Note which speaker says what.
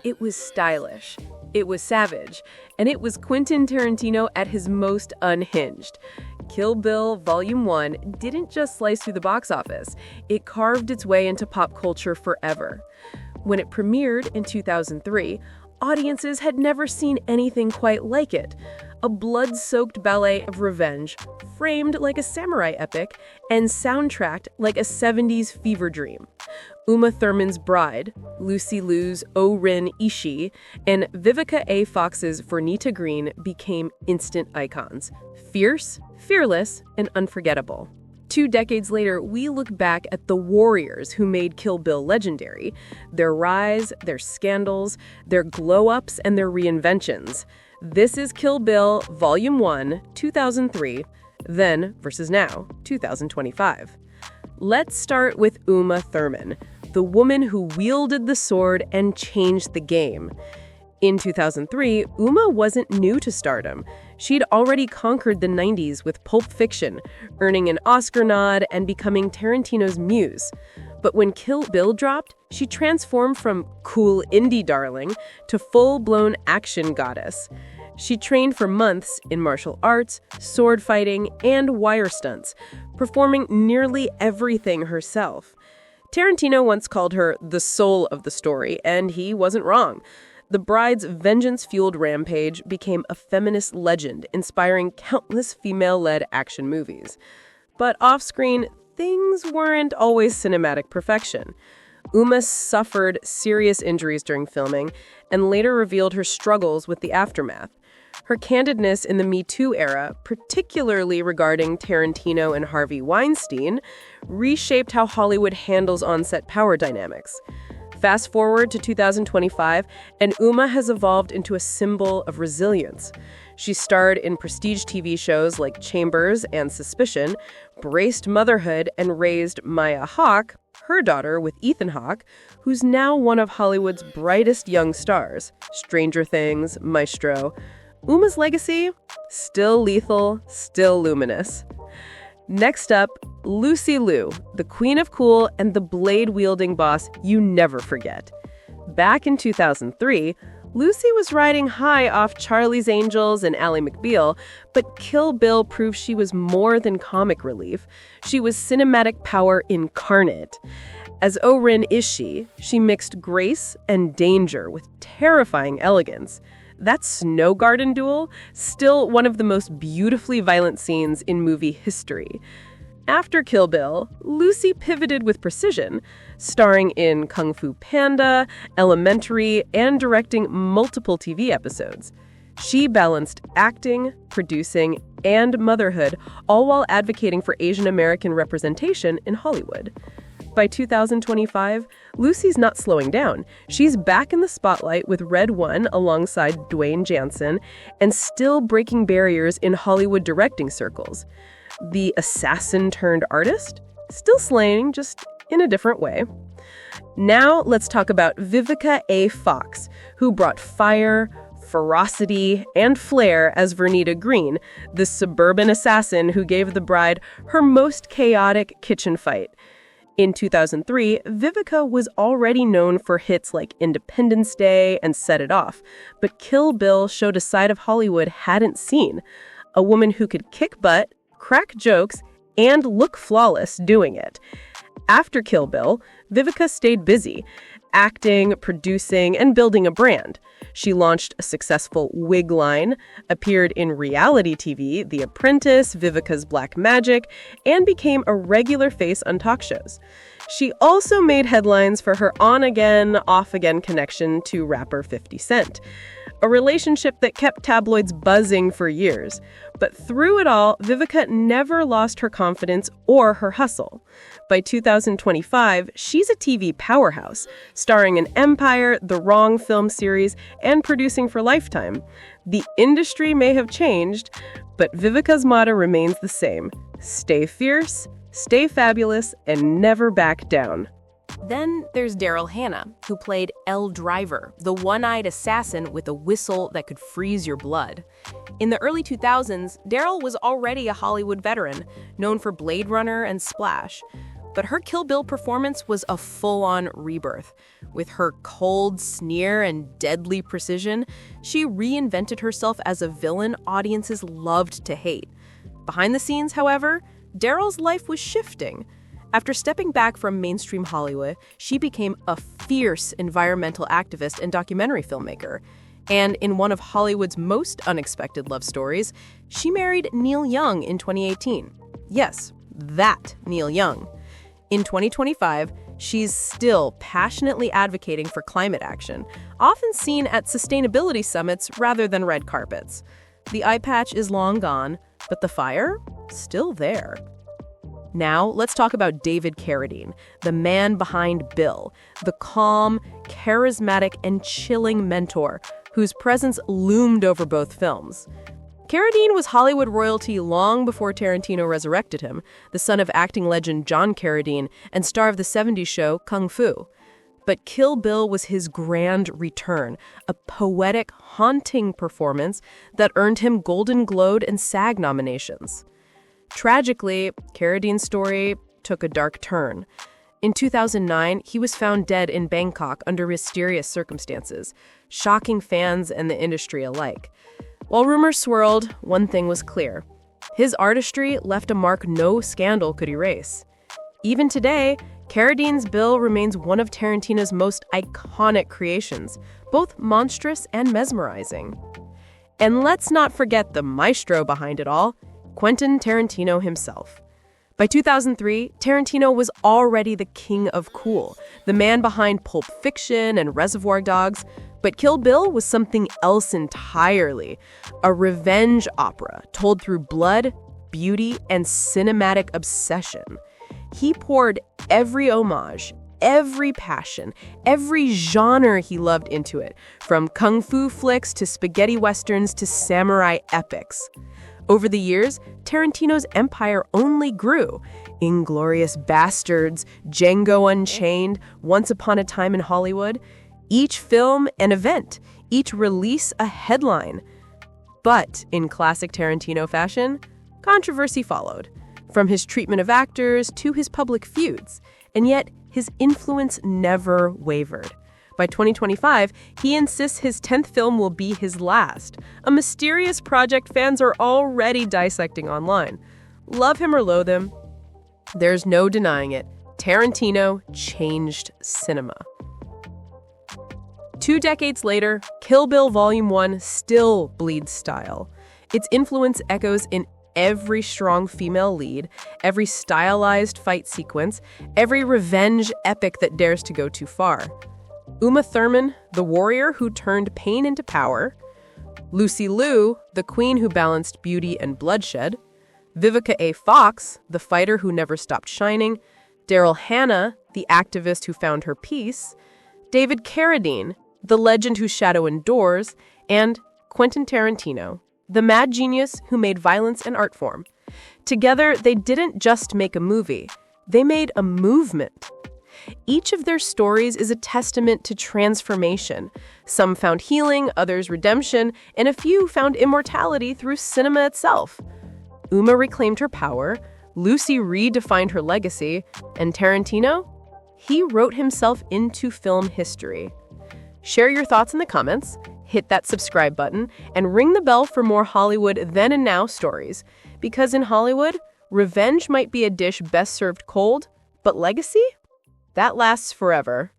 Speaker 1: It was stylish, it was savage, and it was Quentin Tarantino at his most unhinged. Kill Bill Volume 1 didn't just slice through the box office, it carved its way into pop culture forever. When it premiered in 2003, audiences had never seen anything quite like it. A blood-soaked ballet of revenge, framed like a samurai epic, and soundtracked like a 70s fever dream. Uma Thurman's Bride, Lucy Liu's O-Ren Ishii, and Vivica A. Fox's Vernita Green became instant icons. Fierce, fearless, and unforgettable. 2 decades later, we look back at the warriors who made Kill Bill legendary. Their rise, their scandals, their glow-ups, and their reinventions. This is Kill Bill Volume 1, 2003, then versus now, 2025. Let's start with Uma Thurman, the woman who wielded the sword and changed the game. In 2003, Uma wasn't new to stardom. She'd already conquered the 90s with Pulp Fiction, earning an Oscar nod and becoming Tarantino's muse. But when Kill Bill dropped, she transformed from cool indie darling to full-blown action goddess. She trained for months in martial arts, sword fighting, and wire stunts, performing nearly everything herself. Tarantino once called her the soul of the story, and he wasn't wrong. The Bride's vengeance-fueled rampage became a feminist legend, inspiring countless female-led action movies. But off-screen, things weren't always cinematic perfection. Uma suffered serious injuries during filming and later revealed her struggles with the aftermath. Her candidness in the Me Too era, particularly regarding Tarantino and Harvey Weinstein, reshaped how Hollywood handles on-set power dynamics. Fast forward to 2025, and Uma has evolved into a symbol of resilience. She starred in prestige TV shows like Chambers and Suspicion, braced motherhood, and raised Maya Hawke, her daughter with Ethan Hawke, who's now one of Hollywood's brightest young stars. Stranger Things, Maestro. Uma's legacy? Still lethal, still luminous. Next up, Lucy Liu, the queen of cool and the blade-wielding boss you never forget. Back in 2003, Lucy was riding high off Charlie's Angels and Ally McBeal, but Kill Bill proved she was more than comic relief. She was cinematic power incarnate. As O-Ren Ishii, she mixed grace and danger with terrifying elegance. That Snow Garden duel, still one of the most beautifully violent scenes in movie history. After Kill Bill, Lucy pivoted with precision, starring in Kung Fu Panda, Elementary, and directing multiple TV episodes. She balanced acting, producing, and motherhood, all while advocating for Asian American representation in Hollywood. By 2025, Lucy's not slowing down. She's back in the spotlight with Red One alongside Dwayne Johnson and still breaking barriers in Hollywood directing circles. The assassin-turned-artist? Still slaying, just in a different way. Now let's talk about Vivica A. Fox, who brought fire, ferocity, and flair as Vernita Green, the suburban assassin who gave the bride her most chaotic kitchen fight. In 2003, Vivica was already known for hits like Independence Day and Set It Off, but Kill Bill showed a side of Hollywood hadn't seen. A woman who could kick butt, crack jokes, and look flawless doing it. After Kill Bill, Vivica stayed busy, acting, producing, and building a brand. She launched a successful wig line, appeared in reality TV, The Apprentice, Vivica's Black Magic, and became a regular face on talk shows. She also made headlines for her on-again, off-again connection to rapper 50 Cent, a relationship that kept tabloids buzzing for years. But through it all, Vivica never lost her confidence or her hustle. By 2025, she's a TV powerhouse, starring in Empire, The Wrong film series, and producing for Lifetime. The industry may have changed, but Vivica's motto remains the same: stay fierce, stay fabulous, and never back down. Then there's Daryl Hannah, who played Elle Driver, the one-eyed assassin with a whistle that could freeze your blood. In the early 2000s, Daryl was already a Hollywood veteran, known for Blade Runner and Splash.
Speaker 2: But her Kill Bill performance was a full-on rebirth. With her cold sneer and deadly precision, she reinvented herself as a villain audiences loved to hate. Behind the scenes, however, Daryl's life was shifting. After stepping back from mainstream Hollywood, she became a fierce environmental activist and documentary filmmaker. And in one of Hollywood's most unexpected love stories, she married Neil Young in 2018. Yes, that Neil Young. In 2025, she's still passionately advocating for climate action, often seen at sustainability summits rather than red carpets. The eye patch is long gone, but the fire? Still there. Now, let's talk about David Carradine, the man behind Bill, the calm, charismatic, and chilling mentor whose presence loomed over both films. Carradine was Hollywood royalty long before Tarantino resurrected him, the son of acting legend John Carradine and star of the 70s show Kung Fu. But Kill Bill was his grand return, a poetic, haunting performance that earned him Golden Globe and SAG nominations. Tragically, Carradine's story took a dark turn. In 2009, he was found dead in Bangkok under mysterious circumstances, shocking fans and the industry alike. While rumors swirled, one thing was clear. His artistry left a mark no scandal could erase. Even today, Carradine's Bill remains one of Tarantino's most iconic creations, both monstrous and mesmerizing. And let's not forget the maestro behind it all, Quentin Tarantino himself. By 2003, Tarantino was already the king of cool, the man behind Pulp Fiction and Reservoir Dogs. But Kill Bill was something else entirely, a revenge opera told through blood, beauty, and cinematic obsession. He poured every homage, every passion, every genre he loved into it, from kung fu flicks to spaghetti westerns to samurai epics. Over the years, Tarantino's empire only grew. Inglourious Bastards, Django Unchained, Once Upon a Time in Hollywood. Each film an event, each release a headline. But in classic Tarantino fashion, controversy followed, from his treatment of actors to his public feuds, and yet his influence never wavered. By 2025, he insists his 10th film will be his last, a mysterious project fans are already dissecting online. Love him or loathe him, there's no denying it. Tarantino changed cinema. 2 decades later, Kill Bill Volume 1 still bleeds style. Its influence echoes in every strong female lead, every stylized fight sequence, every revenge epic that dares to go too far. Uma Thurman, the warrior who turned pain into power. Lucy Liu, the queen who balanced beauty and bloodshed. Vivica A. the fighter who never stopped shining. Daryl Hannah, the activist who found her peace. David Carradine, the legend whose shadow endures, and Quentin Tarantino, the mad genius who made violence an art form. Together, they didn't just make a movie, they made a movement. Each of their stories is a testament to transformation. Some found healing, others redemption, and a few found immortality through cinema itself. Uma reclaimed her power, Lucy redefined her legacy, and Tarantino? He wrote himself into film history. Share your thoughts in the comments, hit that subscribe button, and ring the bell for more Hollywood then and now stories. Because in Hollywood, revenge might be a dish best served cold, but legacy? That lasts forever.